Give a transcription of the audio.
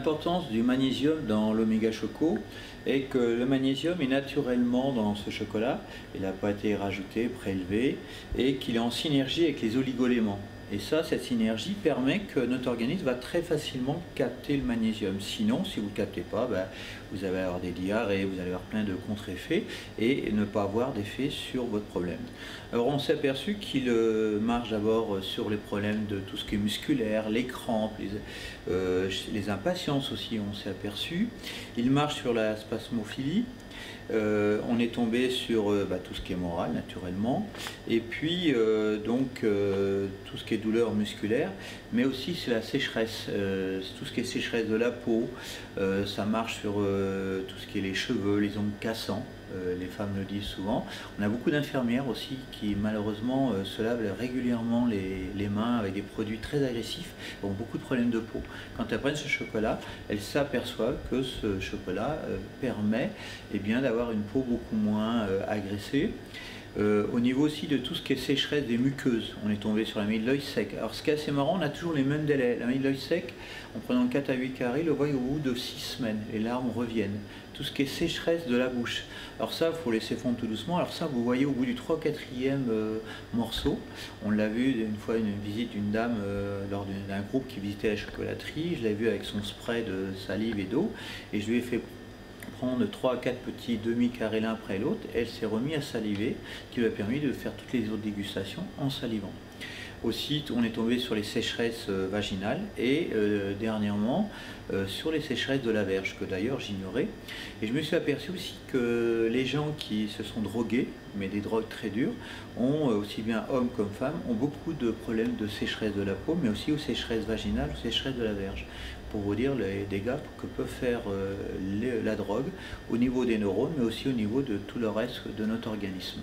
L'importance du magnésium dans l'oméga choco est que le magnésium est naturellement dans ce chocolat, il n'a pas été rajouté, prélevé, et qu'il est en synergie avec les oligoéléments. Et ça, cette synergie permet que notre organisme va très facilement capter le magnésium. Sinon, si vous ne le captez pas, vous allez avoir des diarrhées, vous allez avoir plein de contre-effets et ne pas avoir d'effet sur votre problème. Alors on s'est aperçu qu'il marche d'abord sur les problèmes de tout ce qui est musculaire, les crampes, les impatiences aussi, on s'est aperçu. Il marche sur la spasmophilie. On est tombé sur tout ce qui est moral naturellement, et puis tout ce qui est douleur musculaire, mais aussi c'est la sécheresse, tout ce qui est sécheresse de la peau, ça marche sur tout ce qui est les cheveux, les ongles cassants, les femmes le disent souvent. On a beaucoup d'infirmières aussi qui malheureusement se lavent régulièrement les mains avec des produits très agressifs, ont beaucoup de problèmes de peau. Quand elles prennent ce chocolat, elles s'aperçoivent que ce chocolat permet d'avoir une peau beaucoup moins agressée. Au niveau aussi de tout ce qui est sécheresse des muqueuses, on est tombé sur l'amide sec. Alors ce qui est assez marrant, on a toujours les mêmes délais. L'amide sec, en prenant 4 à 8 carrés, le voit au bout de 6 semaines, les larmes reviennent. Tout ce qui est sécheresse de la bouche, alors ça, il faut laisser fondre tout doucement. Alors ça, vous voyez au bout du 3 4e morceau, on l'a vu une fois, une visite d'une dame lors d'un groupe qui visitait la chocolaterie, je l'ai vu avec son spray de salive et d'eau, et je lui ai fait prendre 3 à 4 petits demi-carrés l'un après l'autre, elle s'est remise à saliver, ce qui lui a permis de faire toutes les autres dégustations en salivant. Aussi, on est tombé sur les sécheresses vaginales et dernièrement sur les sécheresses de la verge, que d'ailleurs j'ignorais. Et je me suis aperçu aussi que les gens qui se sont drogués, mais des drogues très dures, ont, aussi bien hommes comme femmes, ont beaucoup de problèmes de sécheresse de la peau, mais aussi aux sécheresses vaginales, aux sécheresses de la verge. Pour vous dire les dégâts que peut faire la drogue au niveau des neurones, mais aussi au niveau de tout le reste de notre organisme.